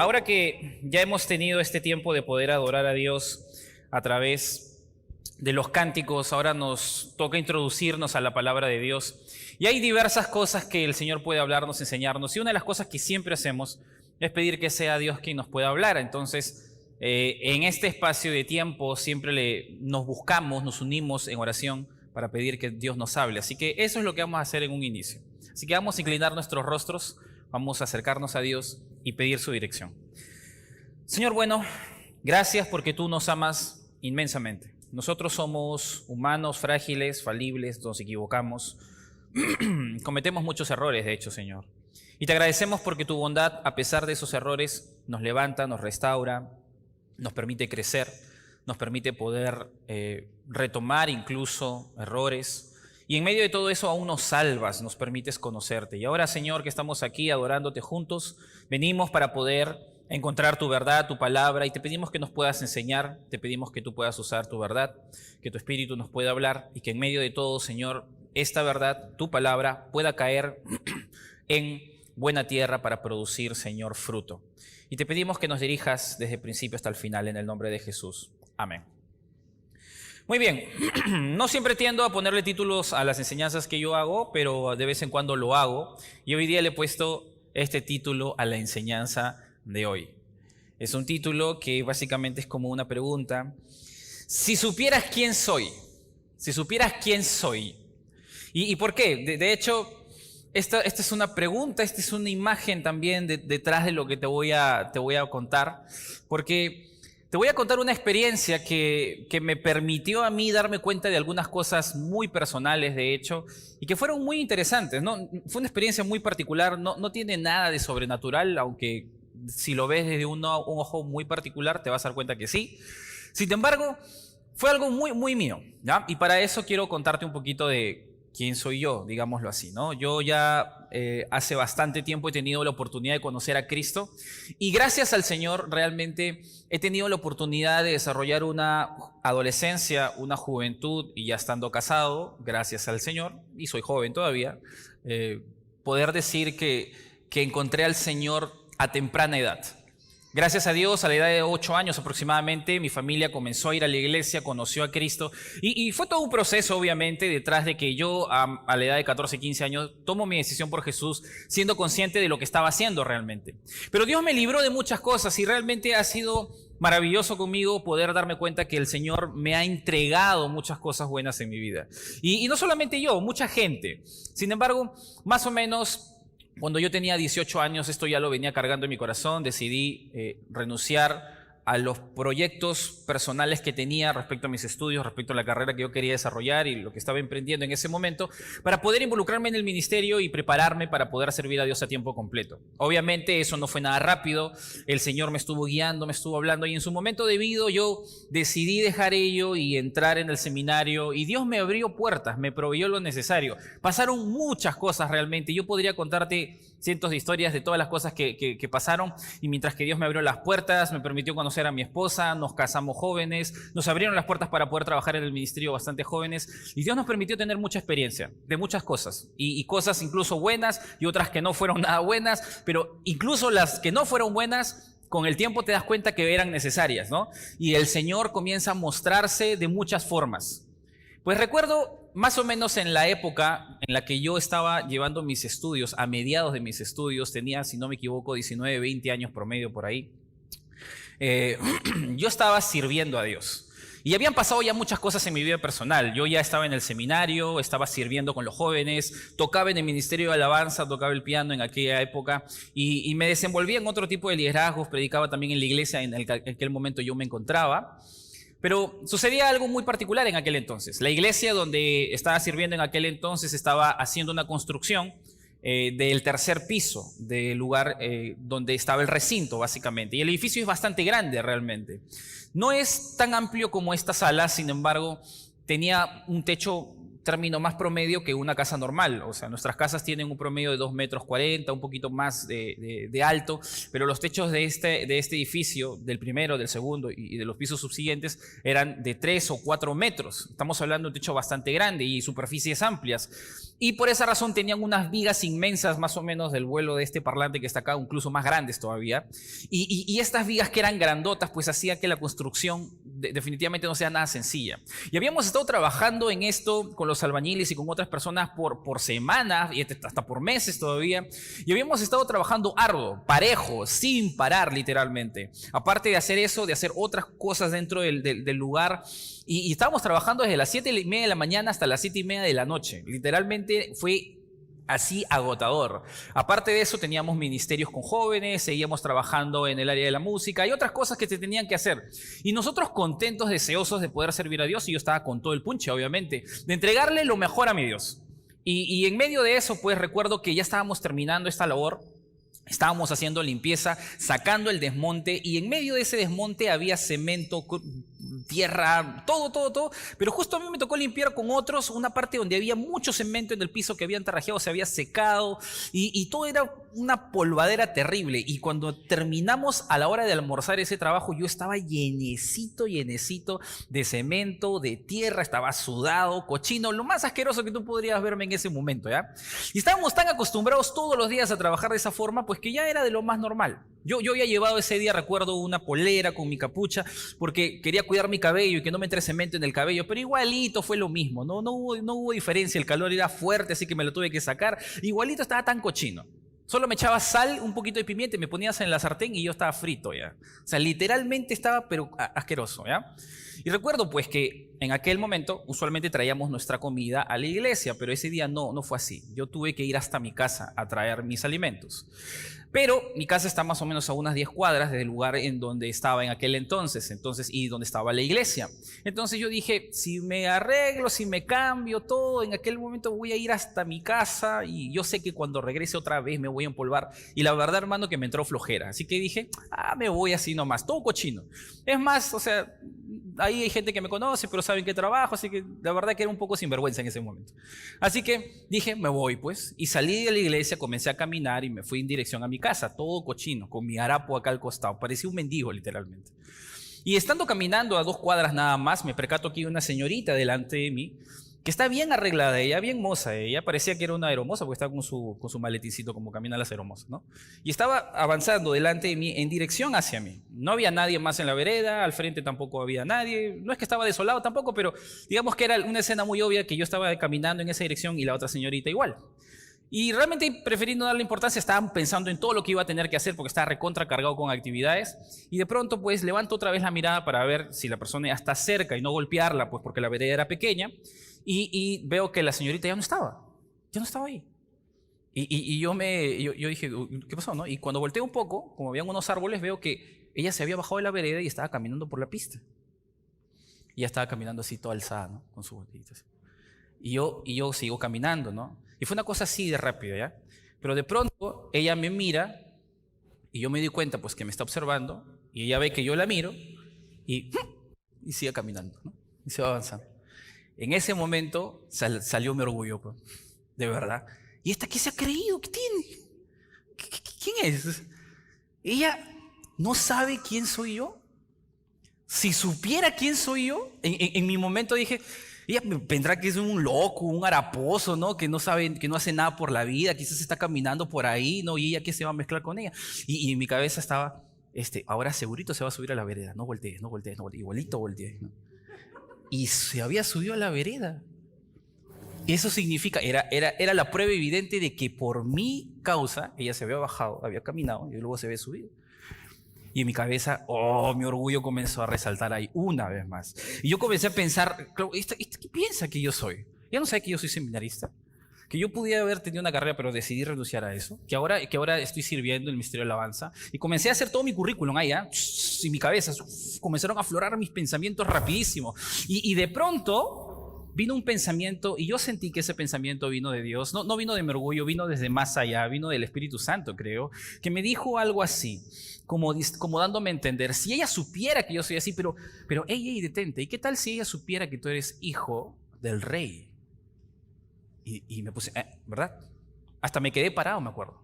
ahora que ya hemos tenido este tiempo de poder adorar a Dios a través de los cánticos, ahora nos toca introducirnos a la palabra de Dios. Y hay diversas cosas que el Señor puede hablarnos, enseñarnos. Y una de las cosas que siempre hacemos es pedir que sea Dios quien nos pueda hablar. Entonces, en este espacio de tiempo siempre nos buscamos, nos unimos en oración para pedir que Dios nos hable. Así que eso es lo que vamos a hacer en un inicio. Así que vamos a inclinar nuestros rostros, vamos a acercarnos a Dios y pedir su dirección. Señor bueno, gracias porque tú nos amas inmensamente. Nosotros somos humanos, frágiles, falibles, nos equivocamos, cometemos muchos errores, de hecho, Señor. Y te agradecemos porque tu bondad, a pesar de esos errores, nos levanta, nos restaura, nos permite crecer, nos permite poder retomar incluso errores. Y en medio de todo eso aún nos salvas, nos permites conocerte. Y ahora, Señor, que estamos aquí adorándote juntos, venimos para poder encontrar tu verdad, tu palabra, y te pedimos que nos puedas enseñar, te pedimos que tú puedas usar tu verdad, que tu Espíritu nos pueda hablar y que en medio de todo, Señor, esta verdad, tu palabra, pueda caer en buena tierra para producir, Señor, fruto. Y te pedimos que nos dirijas desde el principio hasta el final en el nombre de Jesús. Amén. Muy bien, no siempre tiendo a ponerle títulos a las enseñanzas que yo hago, pero de vez en cuando lo hago. Y hoy día le he puesto este título a la enseñanza de hoy. Es un título que básicamente es como una pregunta. Si supieras quién soy, si supieras quién soy. ¿Y por qué? De hecho, esta es una pregunta, esta es una imagen también detrás de lo que te voy a contar, porque te voy a contar una experiencia que me permitió a mí darme cuenta de algunas cosas muy personales, de hecho, y que fueron muy interesantes, ¿no? Fue una experiencia muy particular, no tiene nada de sobrenatural, aunque si lo ves desde un ojo muy particular te vas a dar cuenta que sí. Sin embargo, fue algo muy, muy mío, ¿ya? Y para eso quiero contarte un poquito de quién soy yo, digámoslo así, ¿no? Yo ya hace bastante tiempo he tenido la oportunidad de conocer a Cristo y gracias al Señor realmente he tenido la oportunidad de desarrollar una adolescencia, una juventud y ya estando casado, gracias al Señor, y soy joven todavía, poder decir que encontré al Señor a temprana edad. Gracias a Dios, a la edad de 8 años aproximadamente, mi familia comenzó a ir a la iglesia, conoció a Cristo y fue todo un proceso obviamente detrás de que yo a la edad de 14, 15 años tomo mi decisión por Jesús siendo consciente de lo que estaba haciendo realmente. Pero Dios me libró de muchas cosas y realmente ha sido maravilloso conmigo poder darme cuenta que el Señor me ha entregado muchas cosas buenas en mi vida. Y no solamente yo, mucha gente. Sin embargo, más o menos cuando yo tenía 18 años, esto ya lo venía cargando en mi corazón, decidí renunciar a los proyectos personales que tenía respecto a mis estudios, respecto a la carrera que yo quería desarrollar y lo que estaba emprendiendo en ese momento, para poder involucrarme en el ministerio y prepararme para poder servir a Dios a tiempo completo. Obviamente eso no fue nada rápido, el Señor me estuvo guiando, me estuvo hablando y en su momento debido yo decidí dejar ello y entrar en el seminario y Dios me abrió puertas, me proveyó lo necesario. Pasaron muchas cosas realmente, yo podría contarte cientos de historias de todas las cosas que pasaron y mientras que Dios me abrió las puertas, me permitió conocer a mi esposa, nos casamos jóvenes, nos abrieron las puertas para poder trabajar en el ministerio bastante jóvenes y Dios nos permitió tener mucha experiencia de muchas cosas y cosas incluso buenas y otras que no fueron nada buenas, pero incluso las que no fueron buenas con el tiempo te das cuenta que eran necesarias, ¿no? Y el Señor comienza a mostrarse de muchas formas. Pues recuerdo más o menos en la época en la que yo estaba llevando mis estudios, a mediados de mis estudios, tenía, si no me equivoco, 19, 20 años promedio por ahí. Yo estaba sirviendo a Dios. Y habían pasado ya muchas cosas en mi vida personal. Yo ya estaba en el seminario, estaba sirviendo con los jóvenes, tocaba en el ministerio de alabanza, tocaba el piano en aquella época y me desenvolvía en otro tipo de liderazgos, predicaba también en la iglesia en aquel momento yo me encontraba. Pero sucedía algo muy particular en aquel entonces. La iglesia donde estaba sirviendo en aquel entonces estaba haciendo una construcción del tercer piso del lugar donde estaba el recinto básicamente. Y el edificio es bastante grande realmente. No es tan amplio como esta sala, sin embargo, tenía un techo término más promedio que una casa normal. O sea, nuestras casas tienen un promedio de 2,40 metros, un poquito más de alto, pero los techos de este edificio, del primero, del segundo y de los pisos subsiguientes, eran de 3 o 4 metros. Estamos hablando de un techo bastante grande y superficies amplias. Y por esa razón tenían unas vigas inmensas, más o menos del vuelo de este parlante que está acá, incluso más grandes todavía. Y estas vigas que eran grandotas, pues hacía que la construcción definitivamente no sea nada sencilla. Y habíamos estado trabajando en esto con los albañiles y con otras personas por semanas y hasta por meses todavía. Y habíamos estado trabajando arduo, parejo, sin parar literalmente. Aparte de hacer eso, de hacer otras cosas dentro del lugar. Y estábamos trabajando desde las 7:30 de la mañana hasta las 7:30 de la noche. Literalmente fue así agotador. Aparte de eso, teníamos ministerios con jóvenes, seguíamos trabajando en el área de la música y otras cosas que se tenían que hacer. Y nosotros contentos, deseosos de poder servir a Dios, y yo estaba con todo el punche, obviamente, de entregarle lo mejor a mi Dios. Y en medio de eso, pues recuerdo que ya estábamos terminando esta labor. Estábamos haciendo limpieza, sacando el desmonte, y en medio de ese desmonte había cemento, tierra, todo. Pero justo a mí me tocó limpiar con otros una parte donde había mucho cemento en el piso que habían tarrajeado, se había secado, y todo era una polvadera terrible. Y cuando terminamos a la hora de almorzar ese trabajo, yo estaba llenecito de cemento, de tierra, estaba sudado, cochino, lo más asqueroso que tú podrías verme en ese momento, ¿ya? Y estábamos tan acostumbrados todos los días a trabajar de esa forma, pues que ya era de lo más normal. Yo había llevado ese día, recuerdo, una polera con mi capucha porque quería cuidar mi cabello y que no me entre cemento en el cabello, pero igualito fue lo mismo, no hubo diferencia, el calor era fuerte, así que me lo tuve que sacar, igualito estaba tan cochino. Solo me echaba sal, un poquito de pimienta, me ponías en la sartén y yo estaba frito ya. O sea, literalmente estaba pero asqueroso, ¿ya? Y recuerdo pues que en aquel momento usualmente traíamos nuestra comida a la iglesia, pero ese día no fue así. Yo tuve que ir hasta mi casa a traer mis alimentos. Pero mi casa está más o menos a unas 10 cuadras del lugar en donde estaba en aquel entonces y donde estaba la iglesia. Entonces yo dije, si me arreglo, si me cambio todo, en aquel momento voy a ir hasta mi casa y yo sé que cuando regrese otra vez me voy a empolvar. Y la verdad, hermano, que me entró flojera. Así que dije, me voy así nomás, todo cochino. Es más, o sea, ahí hay gente que me conoce, pero saben que trabajo, así que la verdad que era un poco sinvergüenza en ese momento. Así que dije, me voy pues, y salí de la iglesia, comencé a caminar y me fui en dirección a mi casa, todo cochino, con mi harapo acá al costado, parecía un mendigo literalmente. Y estando caminando a 2 cuadras nada más, me percato que hay una señorita delante de mí, que está bien arreglada, ella bien moza, ella parecía que era una aeromoza porque estaba con su maletincito como caminan las aeromosas, ¿no? Y estaba avanzando delante de mí en dirección hacia mí. No había nadie más en la vereda, al frente tampoco había nadie, no es que estaba desolado tampoco, pero digamos que era una escena muy obvia que yo estaba caminando en esa dirección y la otra señorita igual. Y realmente preferí no darle importancia, estaba pensando en todo lo que iba a tener que hacer porque estaba recontra cargado con actividades, y de pronto pues levanto otra vez la mirada para ver si la persona ya está cerca y no golpearla, pues porque la vereda era pequeña. Y veo que la señorita ya no estaba ahí. Y yo dije, ¿qué pasó, no? Y cuando volteo un poco, como habían unos árboles, veo que ella se había bajado de la vereda y estaba caminando por la pista. Y ella estaba caminando así toda alzada, ¿no? Con sus botitas. Y yo sigo caminando, ¿no? Y fue una cosa así de rápido, ¿ya? Pero de pronto ella me mira y yo me di cuenta, pues, que me está observando, y ella ve que yo la miro y sigue caminando, ¿no? Y se va avanzando. En ese momento salió mi orgullo, pues, de verdad. ¿Y esta qué se ha creído? ¿Qué tiene? ¿Quién es? Ella no sabe quién soy yo. Si supiera quién soy yo, en mi momento dije, ella vendrá que es un loco, un haraposo, ¿no? Que no sabe, que no hace nada por la vida, quizás está caminando por ahí, ¿no? Y ella, ¿qué se va a mezclar con ella? Y en mi cabeza estaba, ahora segurito se va a subir a la vereda. No voltees, igualito volteé, ¿no? Y se había subido a la vereda. Eso significa, era la prueba evidente de que por mi causa ella se había bajado, había caminado y luego se había subido. Y en mi cabeza, mi orgullo comenzó a resaltar ahí una vez más. Y yo comencé a pensar, ¿qué piensa que yo soy? ¿Ya no sabe que yo soy seminarista? Que yo pudiera haber tenido una carrera, pero decidí renunciar a eso. Que ahora estoy sirviendo en el Ministerio de Alabanza. Y comencé a hacer todo mi currículum ahí, en mi cabeza. Comenzaron a aflorar mis pensamientos rapidísimo. Y de pronto vino un pensamiento, y yo sentí que ese pensamiento vino de Dios. No vino de mi orgullo, vino desde más allá, vino del Espíritu Santo, creo, que me dijo algo así, como dándome a entender, si ella supiera que yo soy así, pero ella, detente, ¿y qué tal si ella supiera que tú eres hijo del rey? Y me puse, ¿verdad? Hasta me quedé parado, me acuerdo.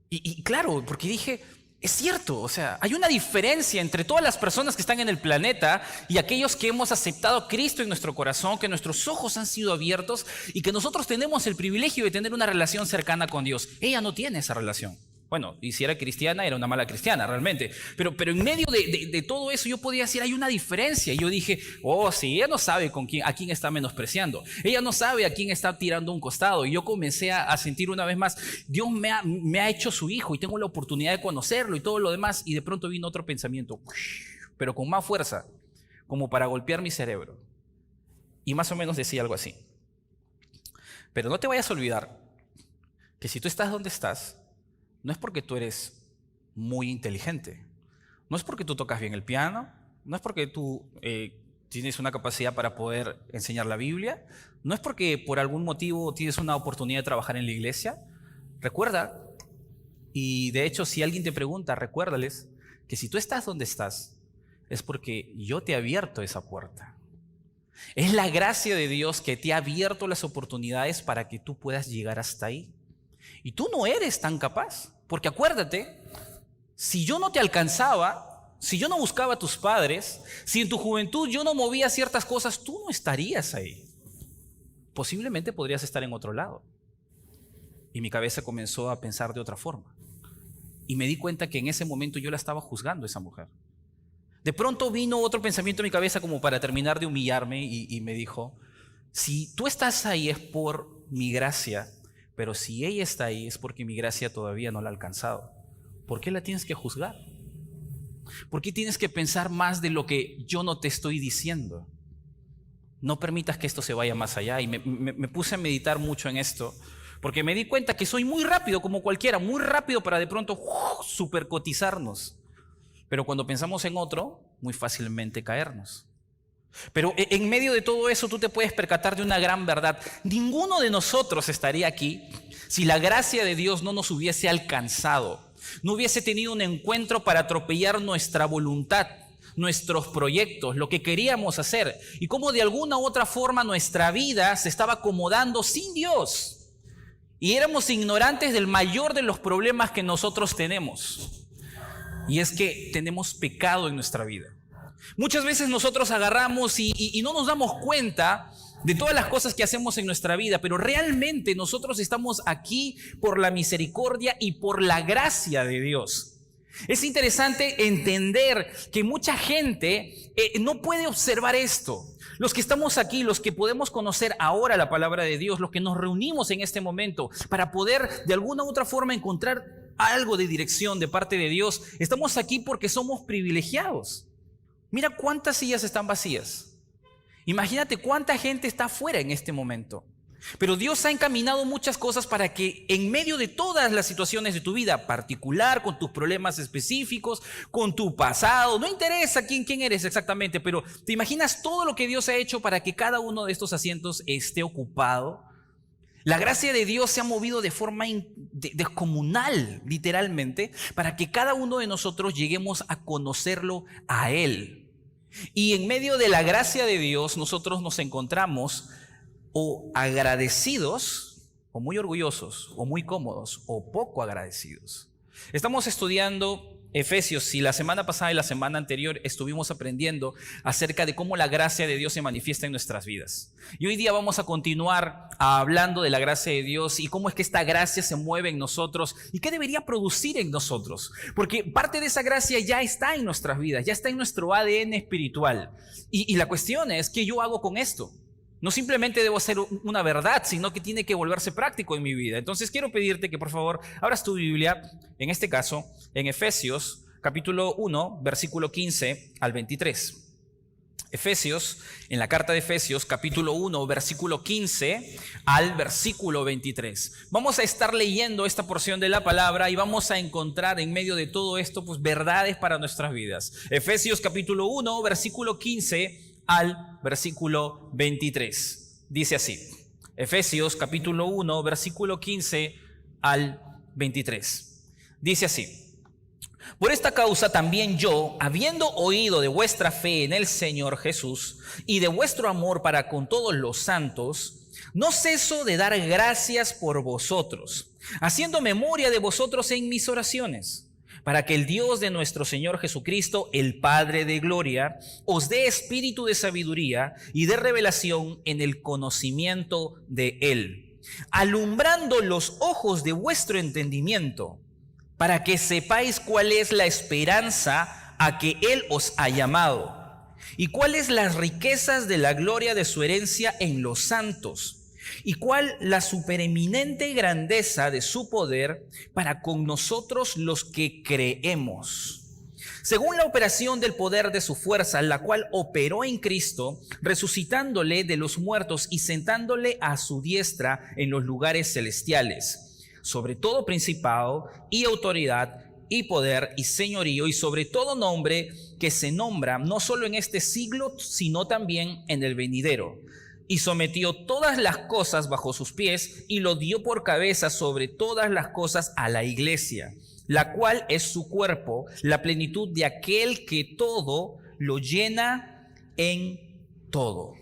Y claro, porque dije, es cierto, o sea, hay una diferencia entre todas las personas que están en el planeta y aquellos que hemos aceptado a Cristo en nuestro corazón, que nuestros ojos han sido abiertos y que nosotros tenemos el privilegio de tener una relación cercana con Dios. Ella no tiene esa relación. Bueno, y si era cristiana, era una mala cristiana realmente. Pero en medio de todo eso yo podía decir, hay una diferencia. Y yo dije, oh, sí, ella no sabe a quién está menospreciando. Ella no sabe a quién está tirando un costado. Y yo comencé a sentir una vez más, Dios me ha hecho su hijo y tengo la oportunidad de conocerlo y todo lo demás. Y de pronto vino otro pensamiento, pero con más fuerza, como para golpear mi cerebro. Y más o menos decía algo así. Pero no te vayas a olvidar que si tú estás donde estás, no es porque tú eres muy inteligente, no es porque tú tocas bien el piano, no es porque tú tienes una capacidad para poder enseñar la Biblia, no es porque por algún motivo tienes una oportunidad de trabajar en la iglesia. Recuerda, y de hecho si alguien te pregunta, recuérdales que si tú estás donde estás, es porque yo te he abierto esa puerta. Es la gracia de Dios que te ha abierto las oportunidades para que tú puedas llegar hasta ahí. Y tú no eres tan capaz, porque acuérdate, si yo no te alcanzaba, si yo no buscaba a tus padres, si en tu juventud yo no movía ciertas cosas, tú no estarías ahí. Posiblemente podrías estar en otro lado. Y mi cabeza comenzó a pensar de otra forma. Y me di cuenta que en ese momento yo la estaba juzgando a esa mujer. De pronto vino otro pensamiento en mi cabeza como para terminar de humillarme y me dijo, si tú estás ahí es por mi gracia, pero si ella está ahí es porque mi gracia todavía no la ha alcanzado. ¿Por qué la tienes que juzgar? ¿Por qué tienes que pensar más de lo que yo no te estoy diciendo? No permitas que esto se vaya más allá. Y me puse a meditar mucho en esto, porque me di cuenta que soy muy rápido como cualquiera, muy rápido para de pronto supercotizarnos. Pero cuando pensamos en otro, muy fácilmente caernos. Pero en medio de todo eso tú te puedes percatar de una gran verdad. Ninguno de nosotros estaría aquí si la gracia de Dios no nos hubiese alcanzado, no hubiese tenido un encuentro para atropellar nuestra voluntad, nuestros proyectos, lo que queríamos hacer, y cómo de alguna u otra forma nuestra vida se estaba acomodando sin Dios. Y éramos ignorantes del mayor de los problemas que nosotros tenemos, y es que tenemos pecado en nuestra vida. Muchas veces nosotros agarramos y no nos damos cuenta de todas las cosas que hacemos en nuestra vida, pero realmente nosotros estamos aquí por la misericordia y por la gracia de Dios. Es interesante entender que mucha gente no puede observar esto. Los que estamos aquí, los que podemos conocer ahora la palabra de Dios, los que nos reunimos en este momento para poder de alguna u otra forma encontrar algo de dirección de parte de Dios, estamos aquí porque somos privilegiados. Mira cuántas sillas están vacías. Imagínate cuánta gente está afuera en este momento. Pero Dios ha encaminado muchas cosas para que en medio de todas las situaciones de tu vida particular, con tus problemas específicos, con tu pasado, no interesa quién eres exactamente, pero te imaginas todo lo que Dios ha hecho para que cada uno de estos asientos esté ocupado. La gracia de Dios se ha movido de forma descomunal, literalmente, para que cada uno de nosotros lleguemos a conocerlo a Él. Y en medio de la gracia de Dios, nosotros nos encontramos o agradecidos, o muy orgullosos, o muy cómodos, o poco agradecidos. Estamos estudiando Efesios y la semana pasada y la semana anterior estuvimos aprendiendo acerca de cómo la gracia de Dios se manifiesta en nuestras vidas. Y hoy día vamos a continuar hablando de la gracia de Dios y cómo es que esta gracia se mueve en nosotros y qué debería producir en nosotros. Porque parte de esa gracia ya está en nuestras vidas, ya está en nuestro ADN espiritual. Y la cuestión es, ¿qué yo hago con esto? No simplemente debo ser una verdad, sino que tiene que volverse práctico en mi vida. Entonces quiero pedirte que por favor abras tu Biblia, en este caso, en Efesios capítulo 1, versículo 15 al 23. Efesios, en la carta de Efesios, capítulo 1, versículo 15 al versículo 23. Vamos a estar leyendo esta porción de la palabra y vamos a encontrar en medio de todo esto, pues, verdades para nuestras vidas. Efesios capítulo 1, versículo 15 al versículo 23. Dice así, Efesios capítulo 1, versículo 15 al 23. Dice así: por esta causa también yo, habiendo oído de vuestra fe en el Señor Jesús y de vuestro amor para con todos los santos, No ceso de dar gracias por vosotros, haciendo memoria de vosotros en mis oraciones, para que el Dios de nuestro Señor Jesucristo, el Padre de gloria, os dé espíritu de sabiduría y de revelación en el conocimiento de Él, alumbrando los ojos de vuestro entendimiento, para que sepáis cuál es la esperanza a que Él os ha llamado, y cuáles las riquezas de la gloria de su herencia en los santos, y cuál la supereminente grandeza de su poder para con nosotros los que creemos, según la operación del poder de su fuerza, la cual operó en Cristo, resucitándole de los muertos y sentándole a su diestra en los lugares celestiales, sobre todo principado y autoridad y poder y señorío, y sobre todo nombre que se nombra no solo en este siglo, sino también en el venidero. Y sometió todas las cosas bajo sus pies y lo dio por cabeza sobre todas las cosas a la iglesia, la cual es su cuerpo, la plenitud de aquel que todo lo llena en todo.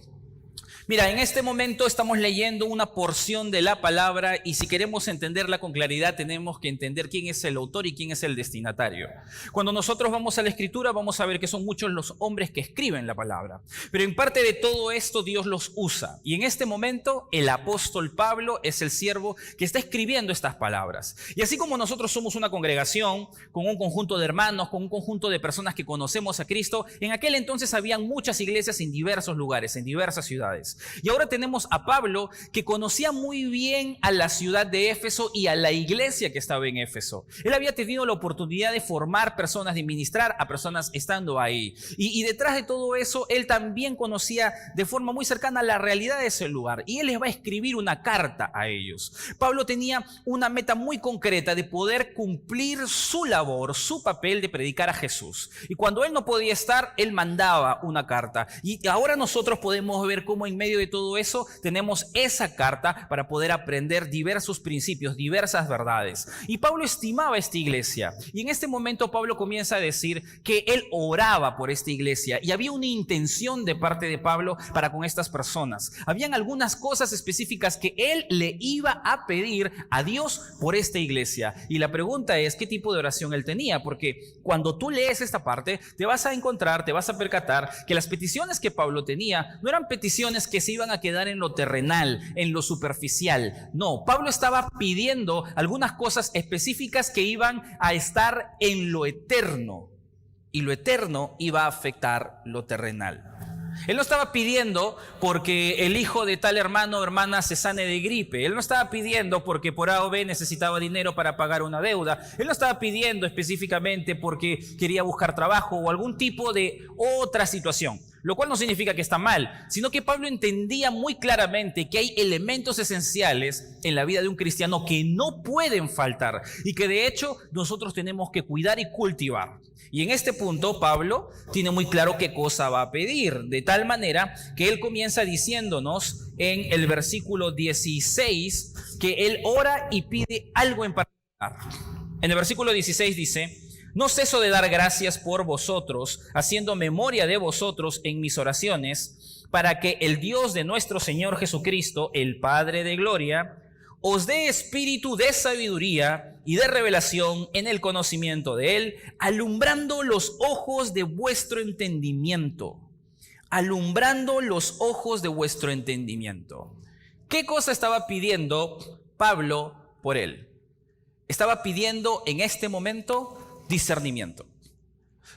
Mira, en este momento estamos leyendo una porción de la palabra y si queremos entenderla con claridad tenemos que entender quién es el autor y quién es el destinatario. Cuando nosotros vamos a la escritura vamos a ver que son muchos los hombres que escriben la palabra, pero en parte de todo esto Dios los usa y en este momento el apóstol Pablo es el siervo que está escribiendo estas palabras. Y así como nosotros somos una congregación con un conjunto de hermanos, con un conjunto de personas que conocemos a Cristo, en aquel entonces habían muchas iglesias en diversos lugares, en diversas ciudades. Y ahora tenemos a Pablo que conocía muy bien a la ciudad de Éfeso y a la iglesia que estaba en Éfeso. Él había tenido la oportunidad de formar personas, de ministrar a personas estando ahí. Y detrás de todo eso, él también conocía de forma muy cercana la realidad de ese lugar. Y él les va a escribir una carta a ellos. Pablo tenía una meta muy concreta de poder cumplir su labor, su papel de predicar a Jesús. Y cuando él no podía estar, él mandaba una carta. Y ahora nosotros podemos ver cómo en medio de todo eso tenemos esa carta para poder aprender diversos principios, diversas verdades. Y Pablo estimaba esta iglesia. Y en este momento Pablo comienza a decir que él oraba por esta iglesia y había una intención de parte de Pablo para con estas personas. Habían algunas cosas específicas que él le iba a pedir a Dios por esta iglesia. Y la pregunta es, ¿qué tipo de oración él tenía? Porque cuando tú lees esta parte, te vas a encontrar, te vas a percatar que las peticiones que Pablo tenía no eran peticiones que se iban a quedar en lo terrenal, en lo superficial. No, Pablo estaba pidiendo algunas cosas específicas que iban a estar en lo eterno. Y lo eterno iba a afectar lo terrenal. Él no estaba pidiendo porque el hijo de tal hermano o hermana se sane de gripe. Él no estaba pidiendo porque por A o B necesitaba dinero para pagar una deuda. Él no estaba pidiendo específicamente porque quería buscar trabajo o algún tipo de otra situación. Lo cual no significa que está mal, sino que Pablo entendía muy claramente que hay elementos esenciales en la vida de un cristiano que no pueden faltar y que de hecho nosotros tenemos que cuidar y cultivar. Y en este punto Pablo tiene muy claro qué cosa va a pedir, de tal manera que él comienza diciéndonos en el versículo 16 que él ora y pide algo en particular. En el versículo 16 dice: no ceso de dar gracias por vosotros, haciendo memoria de vosotros en mis oraciones, para que el Dios de nuestro Señor Jesucristo, el Padre de gloria, os dé espíritu de sabiduría y de revelación en el conocimiento de Él, alumbrando los ojos de vuestro entendimiento. Alumbrando los ojos de vuestro entendimiento. ¿Qué cosa estaba pidiendo Pablo por él? Estaba pidiendo en este momento discernimiento.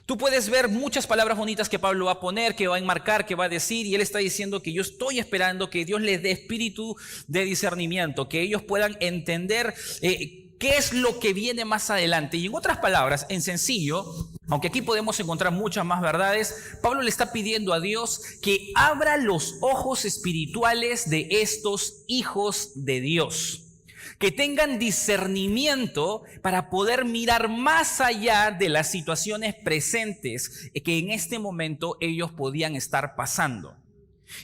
Tú puedes ver muchas palabras bonitas que Pablo va a poner, que va a enmarcar, que va a decir, y él está diciendo que yo estoy esperando que Dios les dé espíritu de discernimiento, que ellos puedan entender qué es lo que viene más adelante. Y en otras palabras, en sencillo, aunque aquí podemos encontrar muchas más verdades, Pablo le está pidiendo a Dios que abra los ojos espirituales de estos hijos de Dios. Que tengan discernimiento para poder mirar más allá de las situaciones presentes que en este momento ellos podían estar pasando.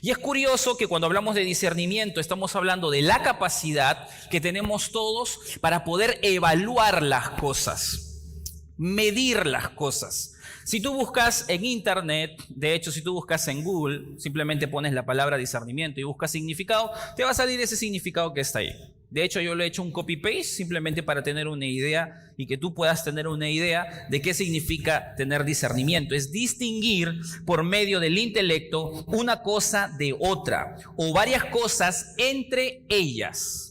Y es curioso que cuando hablamos de discernimiento estamos hablando de la capacidad que tenemos todos para poder evaluar las cosas. medir las cosas. Si tú buscas en internet, de hecho si tú buscas en Google, simplemente pones la palabra discernimiento y buscas significado, te va a salir ese significado que está ahí. De hecho yo le he hecho un copy-paste simplemente para tener una idea y que tú puedas tener una idea de qué significa tener discernimiento. Es distinguir por medio del intelecto una cosa de otra o varias cosas entre ellas.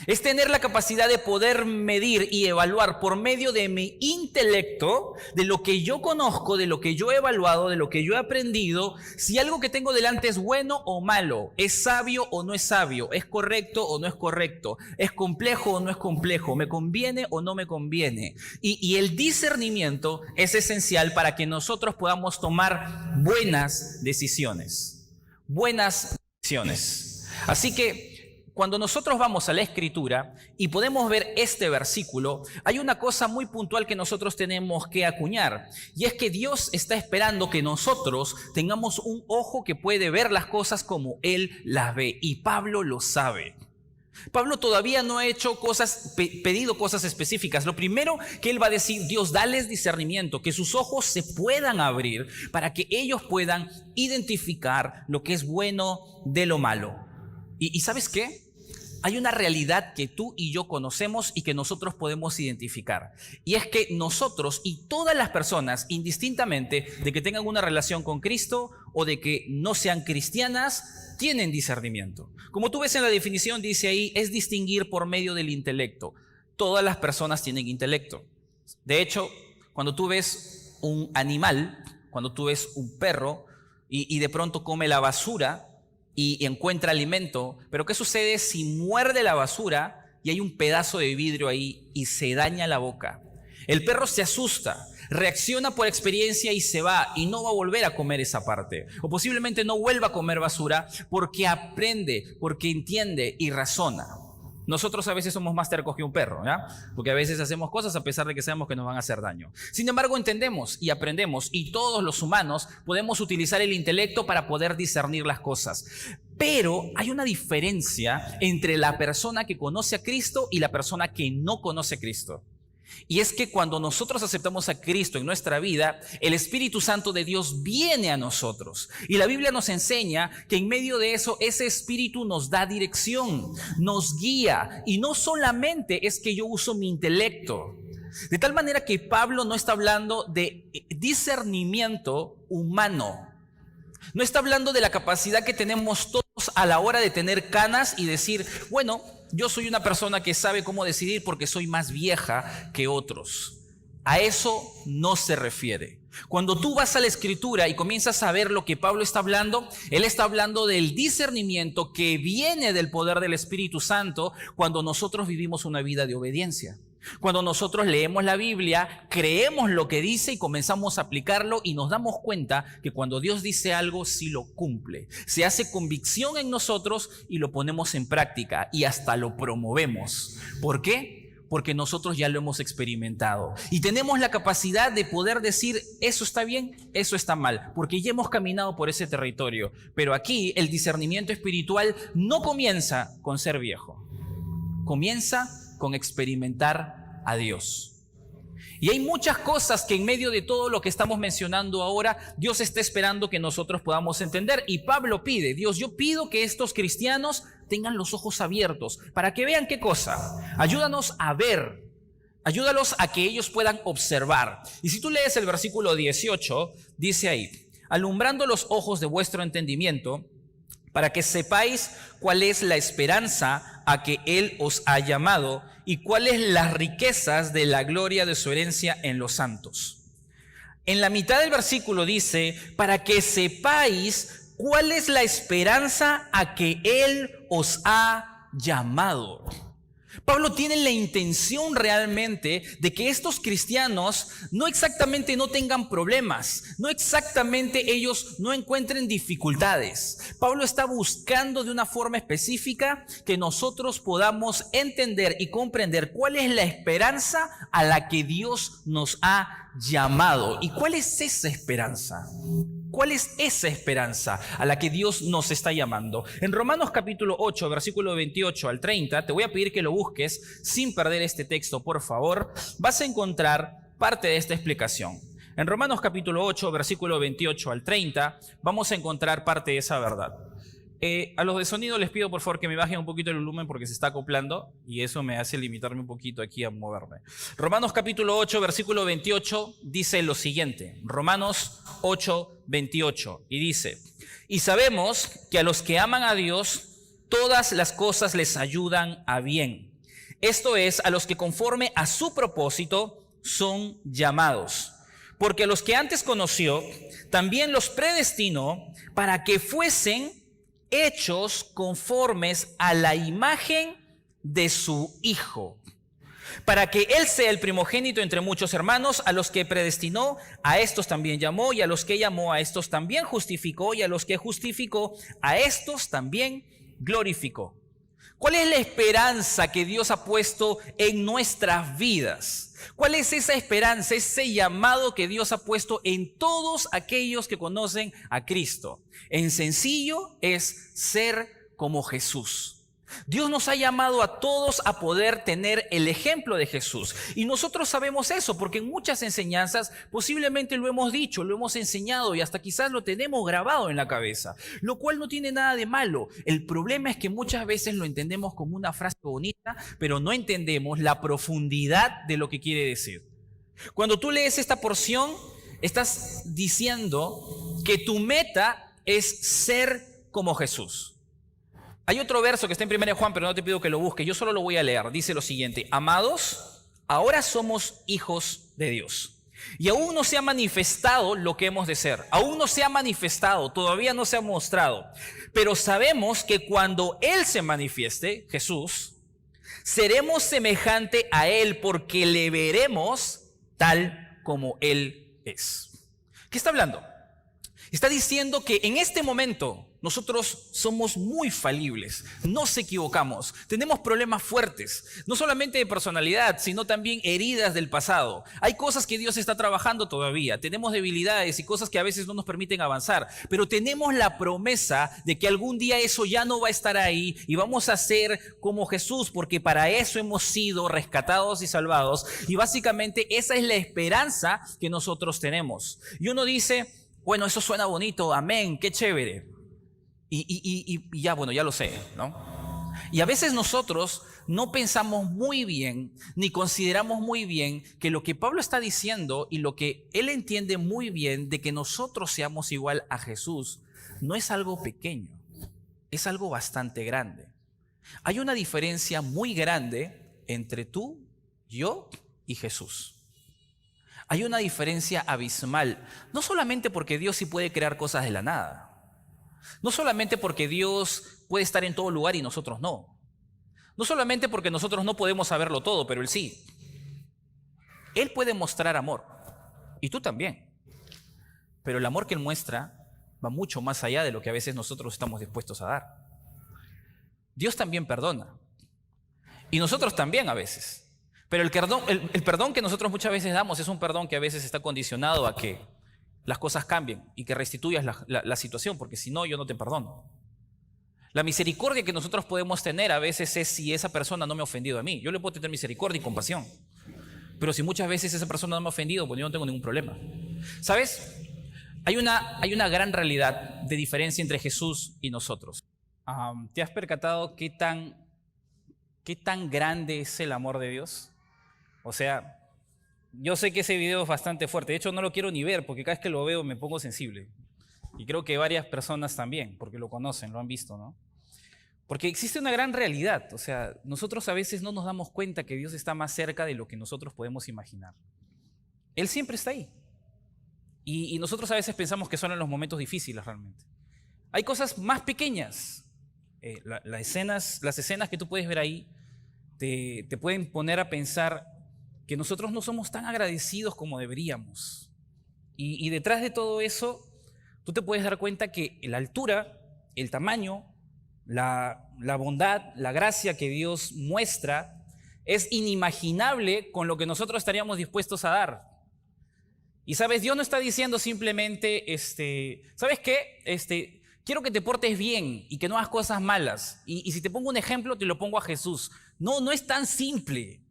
Es tener la capacidad de poder medir y evaluar por medio de mi intelecto, de lo que yo conozco, de lo que yo he evaluado, de lo que yo he aprendido, si algo que tengo delante es bueno o malo, es sabio o no es sabio, es correcto o no es correcto, es complejo o no es complejo, me conviene o no me conviene. Y el discernimiento es esencial para que nosotros podamos tomar buenas decisiones. Buenas decisiones. Así que cuando nosotros vamos a la Escritura y podemos ver este versículo, hay una cosa muy puntual que nosotros tenemos que acuñar. Y es que Dios está esperando que nosotros tengamos un ojo que puede ver las cosas como Él las ve. Y Pablo lo sabe. Pablo todavía no ha hecho pedido cosas específicas. Lo primero que él va a decir, Dios, dales discernimiento, que sus ojos se puedan abrir para que ellos puedan identificar lo que es bueno de lo malo. ¿Y sabes qué? Hay una realidad que tú y yo conocemos y que nosotros podemos identificar. Y es que nosotros y todas las personas, indistintamente de que tengan una relación con Cristo o de que no sean cristianas, tienen discernimiento. Como tú ves en la definición, dice ahí, es distinguir por medio del intelecto. Todas las personas tienen intelecto. De hecho, cuando tú ves un animal, cuando tú ves un perro y de pronto come la basura, y encuentra alimento, pero ¿qué sucede si muerde la basura y hay un pedazo de vidrio ahí y se daña la boca? El perro se asusta, reacciona por experiencia y se va y no va a volver a comer esa parte. O posiblemente no vuelva a comer basura porque aprende, porque entiende y razona. Nosotros a veces somos más tercos que un perro, ¿ya? Porque a veces hacemos cosas a pesar de que sabemos que nos van a hacer daño. Sin embargo, entendemos y aprendemos, y todos los humanos podemos utilizar el intelecto para poder discernir las cosas. Pero hay una diferencia entre la persona que conoce a Cristo y la persona que no conoce a Cristo. Y es que cuando nosotros aceptamos a Cristo en nuestra vida, el Espíritu Santo de Dios viene a nosotros. Y la Biblia nos enseña que en medio de eso, ese Espíritu nos da dirección, nos guía. Y no solamente es que yo uso mi intelecto. De tal manera que Pablo no está hablando de discernimiento humano. No está hablando de la capacidad que tenemos todos a la hora de tener canas y decir, bueno, yo soy una persona que sabe cómo decidir porque soy más vieja que otros. A eso no se refiere. Cuando tú vas a la Escritura y comienzas a ver lo que Pablo está hablando, él está hablando del discernimiento que viene del poder del Espíritu Santo cuando nosotros vivimos una vida de obediencia. Cuando nosotros leemos la Biblia, creemos lo que dice y comenzamos a aplicarlo y nos damos cuenta que cuando Dios dice algo, sí lo cumple. Se hace convicción en nosotros y lo ponemos en práctica y hasta lo promovemos. ¿Por qué? Porque nosotros ya lo hemos experimentado y tenemos la capacidad de poder decir eso está bien, eso está mal, porque ya hemos caminado por ese territorio. Pero aquí el discernimiento espiritual no comienza con ser viejo, comienza con experimentar a Dios. Y hay muchas cosas que en medio de todo lo que estamos mencionando ahora, Dios está esperando que nosotros podamos entender. Y Pablo pide, Dios, yo pido que estos cristianos tengan los ojos abiertos para que vean qué cosa. Ayúdanos a ver, ayúdalos a que ellos puedan observar. Y si tú lees el versículo 18, dice ahí, alumbrando los ojos de vuestro entendimiento, para que sepáis cuál es la esperanza a que Él os ha llamado y cuáles las riquezas de la gloria de su herencia en los santos. En la mitad del versículo dice, para que sepáis cuál es la esperanza a que Él os ha llamado. Pablo tiene la intención realmente de que estos cristianos no exactamente no tengan problemas, no exactamente ellos no encuentren dificultades. Pablo está buscando de una forma específica que nosotros podamos entender y comprender cuál es la esperanza a la que Dios nos ha llamado. ¿Y cuál es esa esperanza? ¿Cuál es esa esperanza a la que Dios nos está llamando? En Romanos capítulo 8, versículo 28 al 30, te voy a pedir que lo busques sin perder este texto, por favor. Vas a encontrar parte de esta explicación. En Romanos capítulo 8, versículo 28 al 30, vamos a encontrar parte de esa verdad. A los de sonido les pido por favor que me bajen un poquito el volumen porque se está acoplando y eso me hace limitarme un poquito aquí a moverme. Romanos capítulo 8, versículo 28 dice lo siguiente. Romanos 8, 28 y dice: y sabemos que a los que aman a Dios, todas las cosas les ayudan a bien. Esto es, a los que conforme a su propósito son llamados. Porque a los que antes conoció, también los predestinó para que fuesen hechos conformes a la imagen de su Hijo, para que Él sea el primogénito entre muchos hermanos. A los que predestinó, a estos también llamó, y a los que llamó, a estos también justificó, y a los que justificó, a estos también glorificó. ¿Cuál es la esperanza que Dios ha puesto en nuestras vidas? ¿Cuál es esa esperanza, ese llamado que Dios ha puesto en todos aquellos que conocen a Cristo? En sencillo, es ser como Jesús. Dios nos ha llamado a todos a poder tener el ejemplo de Jesús. Y nosotros sabemos eso porque en muchas enseñanzas posiblemente lo hemos dicho, lo hemos enseñado y hasta quizás lo tenemos grabado en la cabeza, lo cual no tiene nada de malo. El problema es que muchas veces lo entendemos como una frase bonita, pero no entendemos la profundidad de lo que quiere decir. Cuando tú lees esta porción, estás diciendo que tu meta es ser como Jesús. Hay otro verso que está en 1 Juan, pero no te pido que lo busques, yo solo lo voy a leer. Dice lo siguiente: amados, ahora somos hijos de Dios. Y aún no se ha manifestado lo que hemos de ser. Aún no se ha manifestado, todavía no se ha mostrado. Pero sabemos que cuando Él se manifieste, Jesús, seremos semejante a Él porque le veremos tal como Él es. ¿Qué está hablando? Está diciendo que en este momento nosotros somos muy falibles, nos equivocamos, tenemos problemas fuertes, no solamente de personalidad, sino también heridas del pasado. Hay cosas que Dios está trabajando todavía, tenemos debilidades y cosas que a veces no nos permiten avanzar, pero tenemos la promesa de que algún día eso ya no va a estar ahí y vamos a ser como Jesús, porque para eso hemos sido rescatados y salvados, y básicamente esa es la esperanza que nosotros tenemos. Y uno dice: bueno, eso suena bonito, amén, qué chévere. Y ya, bueno, ya lo sé, ¿no? Y a veces nosotros no pensamos muy bien, ni consideramos muy bien que lo que Pablo está diciendo y lo que él entiende muy bien de que nosotros seamos igual a Jesús, no es algo pequeño, es algo bastante grande. Hay una diferencia muy grande entre tú, yo y Jesús. Hay una diferencia abismal, no solamente porque Dios sí puede crear cosas de la nada. No solamente porque Dios puede estar en todo lugar y nosotros no. No solamente porque nosotros no podemos saberlo todo, pero Él sí. Él puede mostrar amor. Y tú también. Pero el amor que Él muestra va mucho más allá de lo que a veces nosotros estamos dispuestos a dar. Dios también perdona. Y nosotros también a veces. Pero el perdón que nosotros muchas veces damos es un perdón que a veces está condicionado a que las cosas cambien y que restituyas la situación, porque si no, yo no te perdono. La misericordia que nosotros podemos tener a veces es si esa persona no me ha ofendido a mí. Yo le puedo tener misericordia y compasión. Pero si muchas veces esa persona no me ha ofendido, pues yo no tengo ningún problema. ¿Sabes? Hay una gran realidad de diferencia entre Jesús y nosotros. ¿Te has percatado qué tan grande es el amor de Dios? O sea, yo sé que ese video es bastante fuerte. De hecho, no lo quiero ni ver porque cada vez que lo veo me pongo sensible. Y creo que varias personas también, porque lo conocen, lo han visto, ¿no? Porque existe una gran realidad. O sea, nosotros a veces no nos damos cuenta que Dios está más cerca de lo que nosotros podemos imaginar. Él siempre está ahí. Y nosotros a veces pensamos que son en los momentos difíciles realmente. Hay cosas más pequeñas. Las escenas que tú puedes ver ahí te pueden poner a pensar que nosotros no somos tan agradecidos como deberíamos. Y detrás de todo eso, tú te puedes dar cuenta que la altura, el tamaño, la bondad, la gracia que Dios muestra es inimaginable con lo que nosotros estaríamos dispuestos a dar. Y sabes, Dios no está diciendo simplemente, ¿sabes qué? Quiero que te portes bien y que no hagas cosas malas. Y si te pongo un ejemplo, te lo pongo a Jesús. No es tan simple.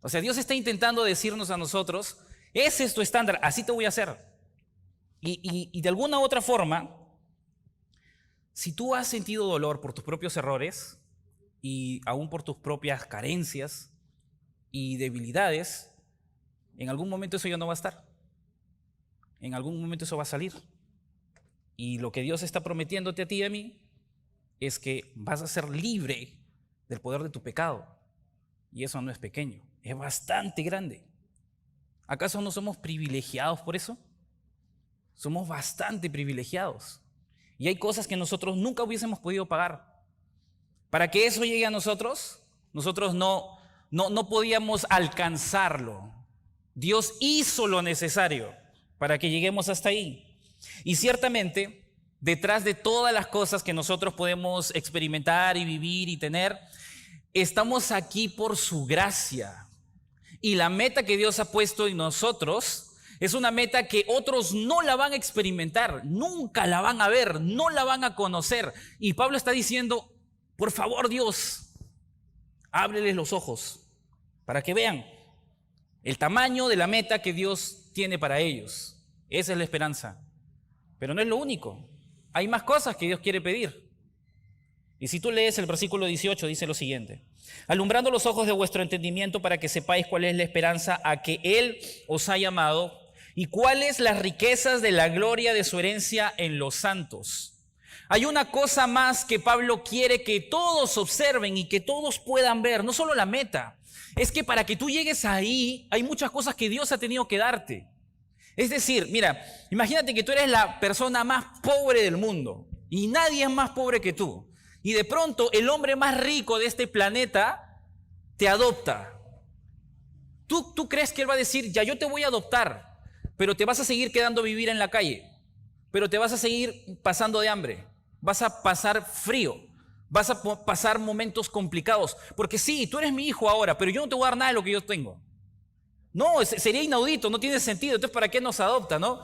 O sea, Dios está intentando decirnos a nosotros, Ese es tu estándar, así te voy a hacer. Y de alguna u otra forma, si tú has sentido dolor por tus propios errores y aún por tus propias carencias y debilidades, en algún momento eso ya no va a estar. En algún momento eso va a salir. Y lo que Dios está prometiéndote a ti y a mí es que vas a ser libre del poder de tu pecado. Y eso no es pequeño, es bastante grande. ¿Acaso no somos privilegiados por eso? Somos bastante privilegiados. Y hay cosas que nosotros nunca hubiésemos podido pagar. Para que eso llegue a nosotros no podíamos alcanzarlo. Dios hizo lo necesario para que lleguemos hasta ahí. Y ciertamente, detrás de todas las cosas que nosotros podemos experimentar y vivir y tener, estamos aquí por su gracia. Y la meta que Dios ha puesto en nosotros es una meta que otros no la van a experimentar, nunca la van a ver, no la van a conocer. Y Pablo está diciendo, por favor Dios, ábreles los ojos para que vean el tamaño de la meta que Dios tiene para ellos. Esa es la esperanza. Pero no es lo único. Hay más cosas que Dios quiere pedir. Y si tú lees el versículo 18, dice lo siguiente: alumbrando los ojos de vuestro entendimiento para que sepáis cuál es la esperanza a que Él os ha llamado y cuáles las riquezas de la gloria de su herencia en los santos. Hay una cosa más que Pablo quiere que todos observen y que todos puedan ver, no solo la meta. Es que para que tú llegues ahí, hay muchas cosas que Dios ha tenido que darte. Es decir, mira, imagínate que tú eres la persona más pobre del mundo y nadie es más pobre que tú. Y de pronto el hombre más rico de este planeta te adopta. ¿Tú crees que él va a decir, ya yo te voy a adoptar, pero te vas a seguir quedando a vivir en la calle, pero te vas a seguir pasando de hambre, vas a pasar frío, vas a pasar momentos complicados? Porque sí, tú eres mi hijo ahora, pero yo no te voy a dar nada de lo que yo tengo. No, sería inaudito, no tiene sentido. Entonces, ¿para qué nos adopta, no?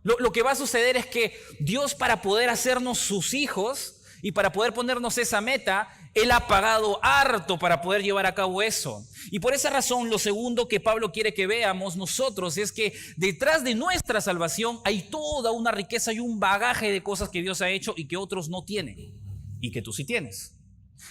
Lo que va a suceder es que Dios, para poder hacernos sus hijos y para poder ponernos esa meta, Él ha pagado harto para poder llevar a cabo eso. Y por esa razón, lo segundo que Pablo quiere que veamos nosotros es que detrás de nuestra salvación hay toda una riqueza y un bagaje de cosas que Dios ha hecho y que otros no tienen y que tú sí tienes.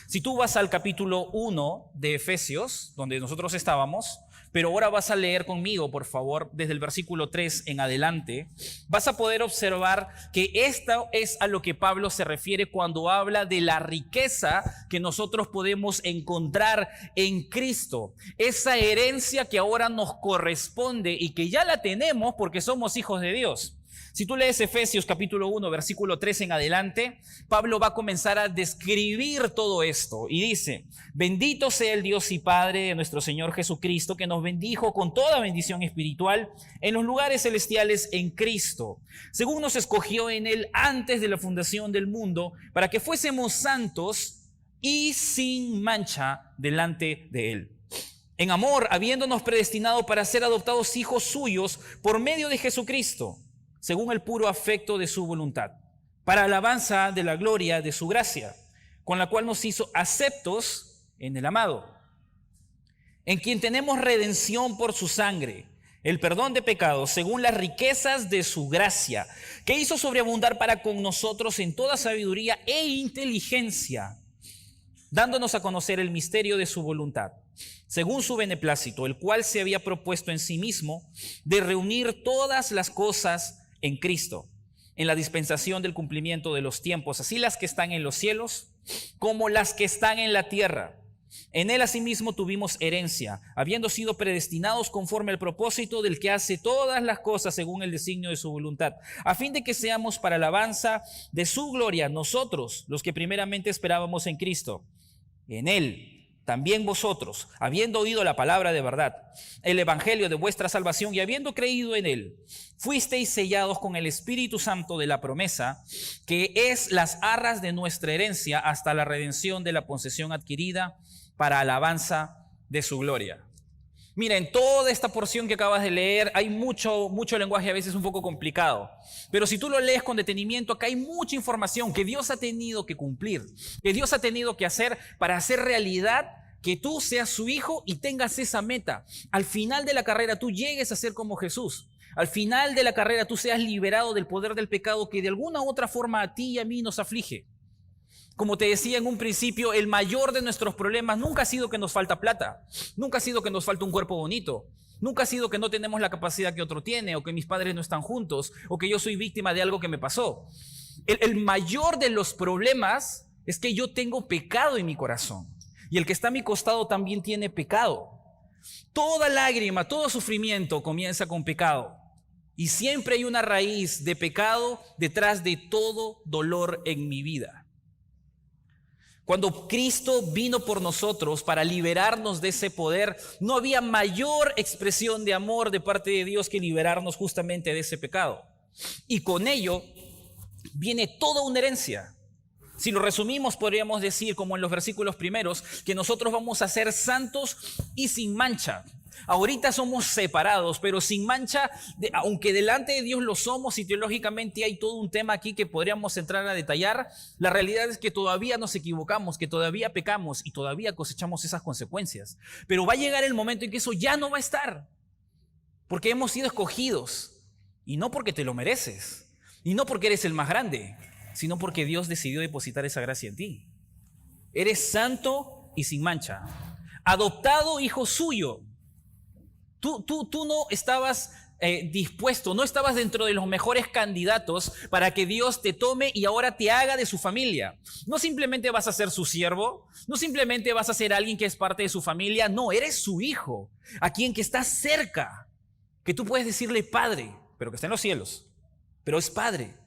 Si tú vas al capítulo 1 de Efesios, donde nosotros estábamos, pero ahora vas a leer conmigo, por favor, desde el versículo 3 en adelante, vas a poder observar que esto es a lo que Pablo se refiere cuando habla de la riqueza que nosotros podemos encontrar en Cristo. Esa herencia que ahora nos corresponde y que ya la tenemos porque somos hijos de Dios. Si tú lees Efesios capítulo 1, versículo 3 en adelante, Pablo va a comenzar a describir todo esto y dice: bendito sea el Dios y Padre de nuestro Señor Jesucristo, que nos bendijo con toda bendición espiritual en los lugares celestiales en Cristo, según nos escogió en Él antes de la fundación del mundo, para que fuésemos santos y sin mancha delante de Él. En amor, habiéndonos predestinado para ser adoptados hijos suyos por medio de Jesucristo, según el puro afecto de su voluntad, para alabanza de la gloria de su gracia, con la cual nos hizo aceptos en el amado, en quien tenemos redención por su sangre, el perdón de pecados, según las riquezas de su gracia, que hizo sobreabundar para con nosotros en toda sabiduría e inteligencia, dándonos a conocer el misterio de su voluntad, según su beneplácito, el cual se había propuesto en sí mismo de reunir todas las cosas en Cristo, en la dispensación del cumplimiento de los tiempos, así las que están en los cielos como las que están en la tierra. En Él asimismo tuvimos herencia, habiendo sido predestinados conforme al propósito del que hace todas las cosas según el designio de su voluntad, a fin de que seamos para alabanza de su gloria nosotros, los que primeramente esperábamos en Cristo. En Él también vosotros, habiendo oído la palabra de verdad, el evangelio de vuestra salvación, y habiendo creído en Él, fuisteis sellados con el Espíritu Santo de la promesa, que es las arras de nuestra herencia hasta la redención de la posesión adquirida para alabanza de su gloria. Mira, en toda esta porción que acabas de leer hay mucho lenguaje, a veces un poco complicado. Pero si tú lo lees con detenimiento, acá hay mucha información que Dios ha tenido que cumplir, que Dios ha tenido que hacer para hacer realidad que tú seas su hijo y tengas esa meta. Al final de la carrera tú llegues a ser como Jesús. Al final de la carrera tú seas liberado del poder del pecado que de alguna u otra forma a ti y a mí nos aflige. Como te decía en un principio, el mayor de nuestros problemas nunca ha sido que nos falta plata, nunca ha sido que nos falta un cuerpo bonito, nunca ha sido que no tenemos la capacidad que otro tiene, o que mis padres no están juntos, o que yo soy víctima de algo que me pasó. El mayor de los problemas es que yo tengo pecado en mi corazón, y el que está a mi costado también tiene pecado. Toda lágrima, todo sufrimiento comienza con pecado, y siempre hay una raíz de pecado detrás de todo dolor en mi vida. Cuando Cristo vino por nosotros para liberarnos de ese poder, no había mayor expresión de amor de parte de Dios que liberarnos justamente de ese pecado. Y con ello viene toda una herencia. Si lo resumimos, podríamos decir, como en los versículos primeros, que nosotros vamos a ser santos y sin mancha. Ahorita somos separados, pero sin mancha, aunque delante de Dios lo somos y teológicamente hay todo un tema aquí que podríamos entrar a detallar, la realidad es que todavía nos equivocamos, que todavía pecamos y todavía cosechamos esas consecuencias. Pero va a llegar el momento en que eso ya no va a estar, porque hemos sido escogidos, y no porque te lo mereces, y no porque eres el más grande, sino porque Dios decidió depositar esa gracia en ti. Eres santo y sin mancha, adoptado hijo suyo. Tú no estabas dispuesto, no estabas dentro de los mejores candidatos para que Dios te tome y ahora te haga de su familia. No simplemente vas a ser su siervo, no simplemente vas a ser alguien que es parte de su familia, no, eres su hijo, a quien que está cerca, que tú puedes decirle padre, pero que está en los cielos, pero es padre.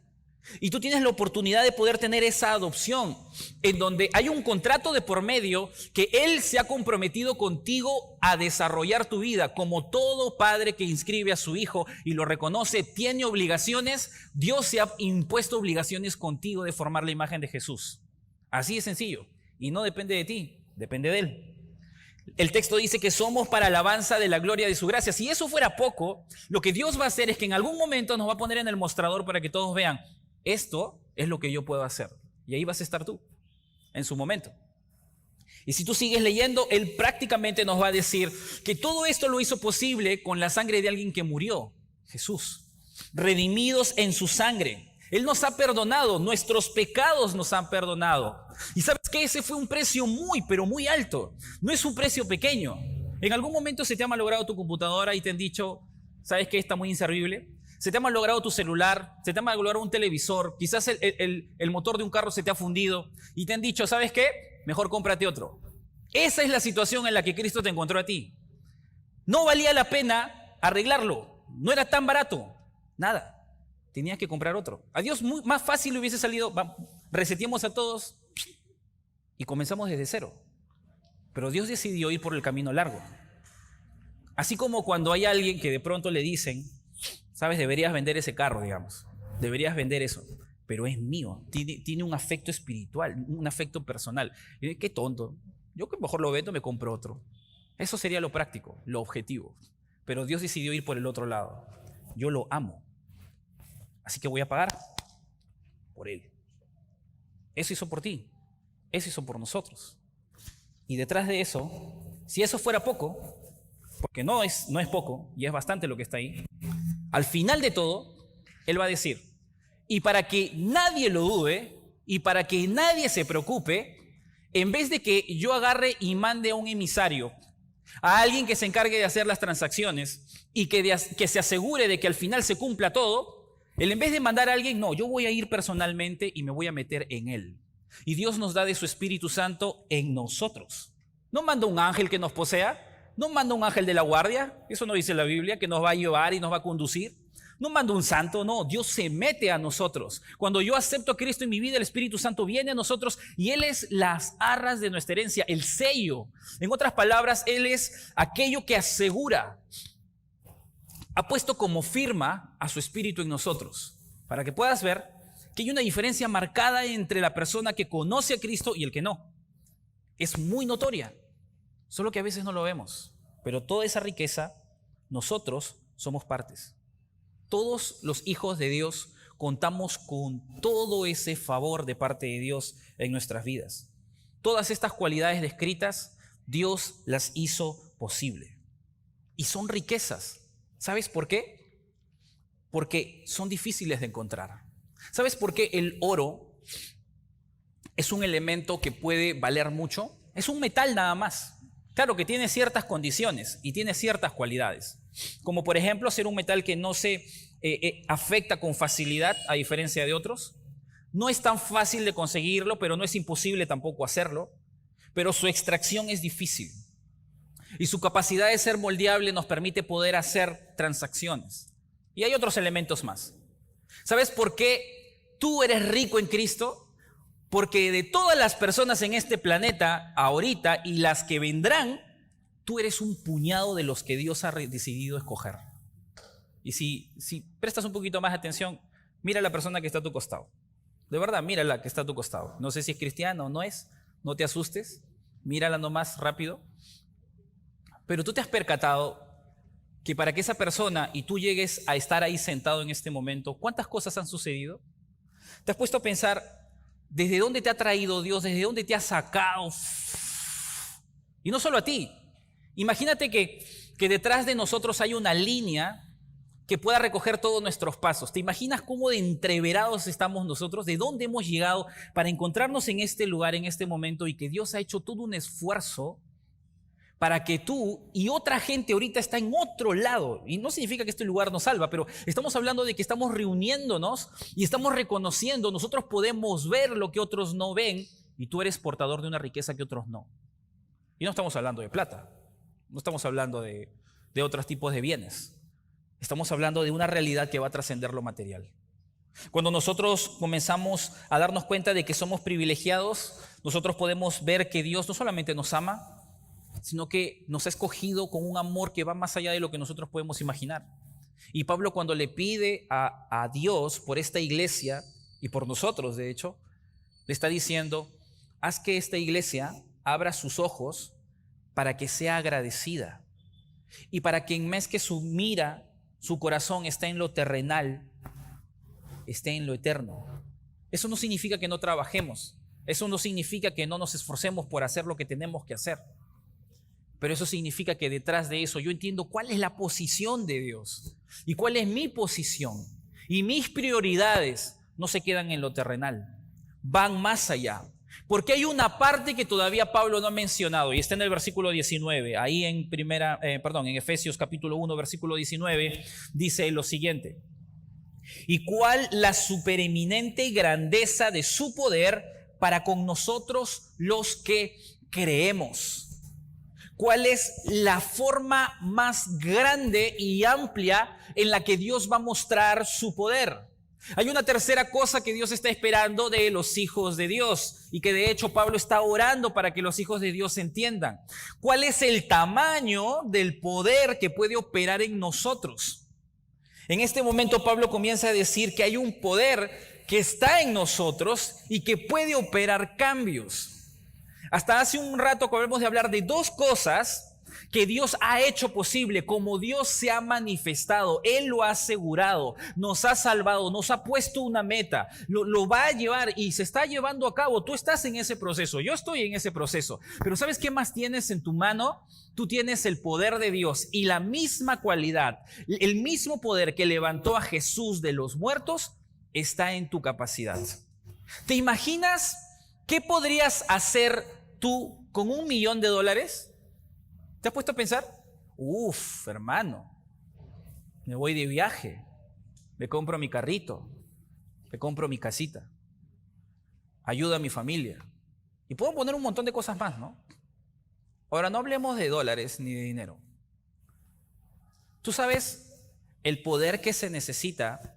Y tú tienes la oportunidad de poder tener esa adopción en donde hay un contrato de por medio que Él se ha comprometido contigo a desarrollar tu vida. Como todo padre que inscribe a su hijo y lo reconoce, tiene obligaciones. Dios se ha impuesto obligaciones contigo de formar la imagen de Jesús. Así de sencillo. Y no depende de ti, depende de Él. El texto dice que somos para alabanza de la gloria de su gracia. Si eso fuera poco, lo que Dios va a hacer es que en algún momento nos va a poner en el mostrador para que todos vean: esto es lo que yo puedo hacer. Y ahí vas a estar tú, en su momento. Y si tú sigues leyendo, Él prácticamente nos va a decir que todo esto lo hizo posible con la sangre de alguien que murió, Jesús. Redimidos en su sangre. Él nos ha perdonado, nuestros pecados nos han perdonado. Y sabes que ese fue un precio muy, pero muy alto. No es un precio pequeño. En algún momento se te ha malogrado tu computadora y te han dicho: ¿sabes qué? Está muy inservible. Se te ha malogrado tu celular, se te ha malogrado un televisor, quizás el motor de un carro se te ha fundido y te han dicho: ¿sabes qué? Mejor cómprate otro. Esa es la situación en la que Cristo te encontró a ti. No valía la pena arreglarlo, no era tan barato, nada, tenías que comprar otro. A Dios más fácil le hubiese salido: reseteemos a todos y comenzamos desde cero. Pero Dios decidió ir por el camino largo. Así como cuando hay alguien que de pronto le dicen: ¿sabes? Deberías vender ese carro, digamos. Deberías vender eso. Pero es mío. Tiene un afecto espiritual, un afecto personal. Y yo, qué tonto. Yo que mejor lo vendo, me compro otro. Eso sería lo práctico, lo objetivo. Pero Dios decidió ir por el otro lado. Yo lo amo. Así que voy a pagar por Él. Eso hizo por ti. Eso hizo por nosotros. Y detrás de eso, si eso fuera poco, porque no es poco, y es bastante lo que está ahí, al final de todo, Él va a decir: y para que nadie lo dude, y para que nadie se preocupe, en vez de que yo agarre y mande a un emisario, a alguien que se encargue de hacer las transacciones, y que se asegure de que al final se cumpla todo, Él, en vez de mandar a alguien, no, yo voy a ir personalmente y me voy a meter en Él. Y Dios nos da de su Espíritu Santo en nosotros. No manda un ángel que nos posea, no manda un ángel de la guardia, eso no dice la Biblia, que nos va a llevar y nos va a conducir. No manda un santo, no, Dios se mete a nosotros. Cuando yo acepto a Cristo en mi vida, el Espíritu Santo viene a nosotros y Él es las arras de nuestra herencia, el sello. En otras palabras, Él es aquello que asegura, ha puesto como firma a su Espíritu en nosotros, para que puedas ver que hay una diferencia marcada entre la persona que conoce a Cristo y el que no. Es muy notoria. Solo que a veces no lo vemos, pero toda esa riqueza, nosotros somos partes. Todos los hijos de Dios contamos con todo ese favor de parte de Dios en nuestras vidas. Todas estas cualidades descritas Dios las hizo posible. Y son riquezas. ¿Sabes por qué? Porque son difíciles de encontrar. ¿Sabes por qué el oro es un elemento que puede valer mucho? Es un metal nada más. Claro que tiene ciertas condiciones y tiene ciertas cualidades. Como por ejemplo ser un metal que no se afecta con facilidad a diferencia de otros. No es tan fácil de conseguirlo, pero no es imposible tampoco hacerlo. Pero su extracción es difícil. Y su capacidad de ser moldeable nos permite poder hacer transacciones. Y hay otros elementos más. ¿Sabes por qué tú eres rico en Cristo? Porque de todas las personas en este planeta, ahorita y las que vendrán, tú eres un puñado de los que Dios ha decidido escoger. Y si prestas un poquito más atención, mira a la persona que está a tu costado. De verdad, mírala que está a tu costado. No sé si es cristiana o no es, no te asustes, mírala nomás rápido. Pero tú te has percatado que para que esa persona y tú llegues a estar ahí sentado en este momento, ¿cuántas cosas han sucedido? ¿Te has puesto a pensar desde dónde te ha traído Dios, desde dónde te ha sacado? Y no solo a ti. Imagínate que detrás de nosotros hay una línea que pueda recoger todos nuestros pasos. ¿Te imaginas cómo de entreverados estamos nosotros? ¿De dónde hemos llegado para encontrarnos en este lugar, en este momento? Y que Dios ha hecho todo un esfuerzo para que tú y otra gente ahorita está en otro lado. Y no significa que este lugar nos salva, pero estamos hablando de que estamos reuniéndonos y estamos reconociendo, nosotros podemos ver lo que otros no ven y tú eres portador de una riqueza que otros no. Y no estamos hablando de plata, no estamos hablando de otros tipos de bienes. Estamos hablando de una realidad que va a trascender lo material. Cuando nosotros comenzamos a darnos cuenta de que somos privilegiados, nosotros podemos ver que Dios no solamente nos ama, sino que nos ha escogido con un amor que va más allá de lo que nosotros podemos imaginar. Y Pablo, cuando le pide a Dios por esta iglesia y por nosotros, de hecho, le está diciendo, haz que esta iglesia abra sus ojos para que sea agradecida y para que en vez que su mira, su corazón esté en lo terrenal, esté en lo eterno. Eso no significa que no trabajemos, eso no significa que no nos esforcemos por hacer lo que tenemos que hacer. Pero eso significa que detrás de eso yo entiendo cuál es la posición de Dios y cuál es mi posición. Y mis prioridades no se quedan en lo terrenal, van más allá. Porque hay una parte que todavía Pablo no ha mencionado y está en el versículo 19. Ahí en Efesios capítulo 1, versículo 19, dice lo siguiente. Y cuál la supereminente grandeza de su poder para con nosotros los que creemos. ¿Cuál es la forma más grande y amplia en la que Dios va a mostrar su poder? Hay una tercera cosa que Dios está esperando de los hijos de Dios y que de hecho Pablo está orando para que los hijos de Dios entiendan. ¿Cuál es el tamaño del poder que puede operar en nosotros? En este momento Pablo comienza a decir que hay un poder que está en nosotros y que puede operar cambios. Hasta hace un rato acabamos de hablar de dos cosas que Dios ha hecho posible, como Dios se ha manifestado. Él lo ha asegurado, nos ha salvado, nos ha puesto una meta, lo va a llevar y se está llevando a cabo. Tú estás en ese proceso, yo estoy en ese proceso. Pero ¿sabes qué más tienes en tu mano? Tú tienes el poder de Dios y la misma cualidad, el mismo poder que levantó a Jesús de los muertos está en tu capacidad. ¿Te imaginas qué podrías hacer tú con $1 millón? ¿Te has puesto a pensar? Hermano, me voy de viaje, me compro mi carrito, me compro mi casita, ayudo a mi familia. Y puedo poner un montón de cosas más, ¿no? Ahora, no hablemos de dólares ni de dinero. Tú sabes el poder que se necesita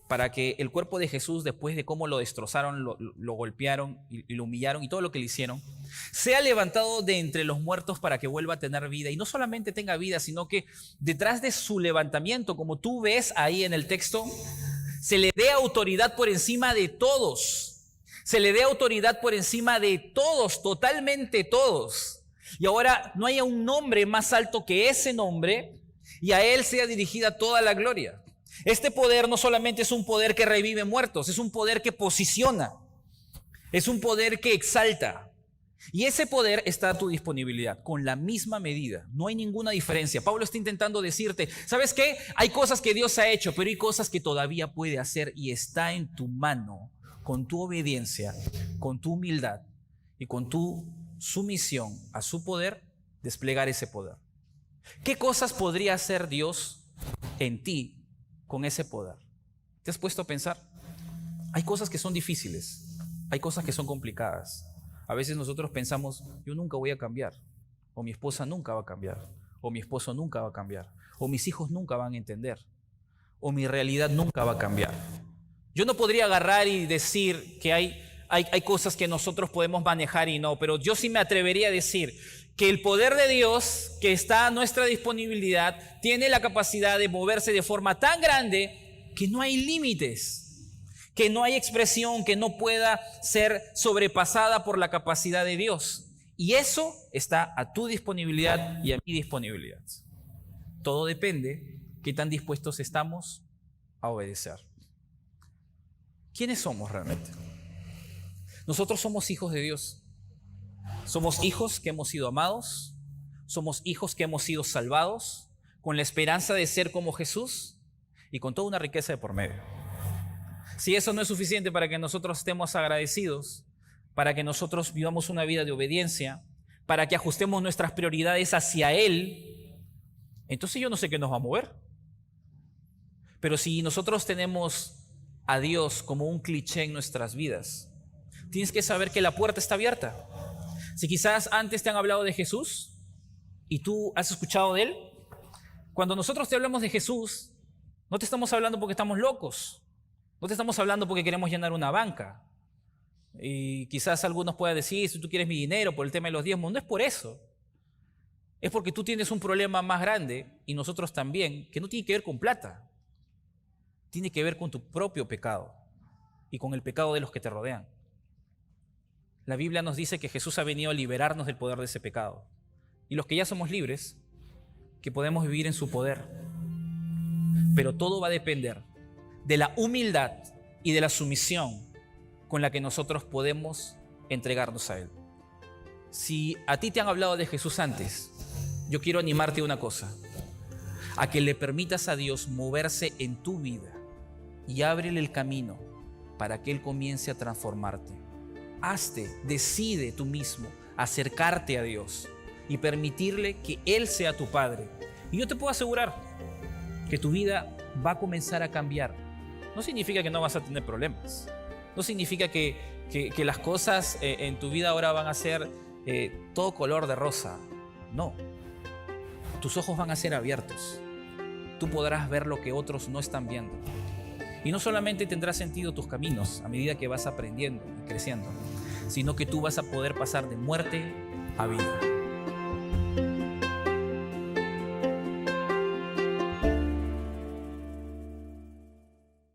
para que el cuerpo de Jesús, después de cómo lo destrozaron, lo golpearon y lo humillaron y todo lo que le hicieron, sea levantado de entre los muertos para que vuelva a tener vida. Y no solamente tenga vida, sino que detrás de su levantamiento, como tú ves ahí en el texto, se le dé autoridad por encima de todos. Se le dé autoridad por encima de todos, totalmente todos. Y ahora no haya un nombre más alto que ese nombre y a él sea dirigida toda la gloria. Este poder no solamente es un poder que revive muertos, es un poder que posiciona, es un poder que exalta, Y ese poder está a tu disponibilidad, con la misma medida. No hay ninguna diferencia. Pablo está intentando decirte, ¿sabes qué? Hay cosas que Dios ha hecho, pero hay cosas que todavía puede hacer y está en tu mano, con tu obediencia, con tu humildad y con tu sumisión a su poder, desplegar ese poder. ¿Qué cosas podría hacer Dios en ti con ese poder? ¿Te has puesto a pensar? Hay cosas que son difíciles, hay cosas que son complicadas. A veces nosotros pensamos, yo nunca voy a cambiar, o mi esposa nunca va a cambiar, o mi esposo nunca va a cambiar, o mis hijos nunca van a entender, o mi realidad nunca va a cambiar. Yo no podría agarrar y decir que hay cosas que nosotros podemos manejar y no, pero yo sí me atrevería a decir que el poder de Dios que está a nuestra disponibilidad tiene la capacidad de moverse de forma tan grande que no hay límites, que no hay expresión que no pueda ser sobrepasada por la capacidad de Dios. Y eso está a tu disponibilidad y a mi disponibilidad. Todo depende qué tan dispuestos estamos a obedecer. ¿Quiénes somos realmente? Nosotros somos hijos de Dios. Somos hijos que hemos sido amados. Somos hijos que hemos sido salvados con la esperanza de ser como Jesús y con toda una riqueza de por medio. Si eso no es suficiente para que nosotros estemos agradecidos, para que nosotros vivamos una vida de obediencia, para que ajustemos nuestras prioridades hacia Él, entonces yo no sé qué nos va a mover. Pero si nosotros tenemos a Dios como un cliché en nuestras vidas, tienes que saber que la puerta está abierta. Si quizás antes te han hablado de Jesús y tú has escuchado de Él, cuando nosotros te hablamos de Jesús, no te estamos hablando porque estamos locos. No te estamos hablando porque queremos llenar una banca. Y quizás algunos puedan decir, si tú quieres mi dinero por el tema de los diezmos, no es por eso. Es porque tú tienes un problema más grande, y nosotros también, que no tiene que ver con plata. Tiene que ver con tu propio pecado y con el pecado de los que te rodean. La Biblia nos dice que Jesús ha venido a liberarnos del poder de ese pecado. Y los que ya somos libres, que podemos vivir en su poder. Pero todo va a depender de la humildad y de la sumisión con la que nosotros podemos entregarnos a Él. Si a ti te han hablado de Jesús antes, yo quiero animarte a una cosa, a que le permitas a Dios moverse en tu vida y ábrele el camino para que Él comience a transformarte. Decide tú mismo acercarte a Dios y permitirle que Él sea tu Padre. Y yo te puedo asegurar que tu vida va a comenzar a cambiar. No significa que no vas a tener problemas. No significa que las cosas en tu vida ahora van a ser todo color de rosa. No. Tus ojos van a ser abiertos. Tú podrás ver lo que otros no están viendo. Y no solamente tendrás sentido tus caminos a medida que vas aprendiendo y creciendo, sino que tú vas a poder pasar de muerte a vida.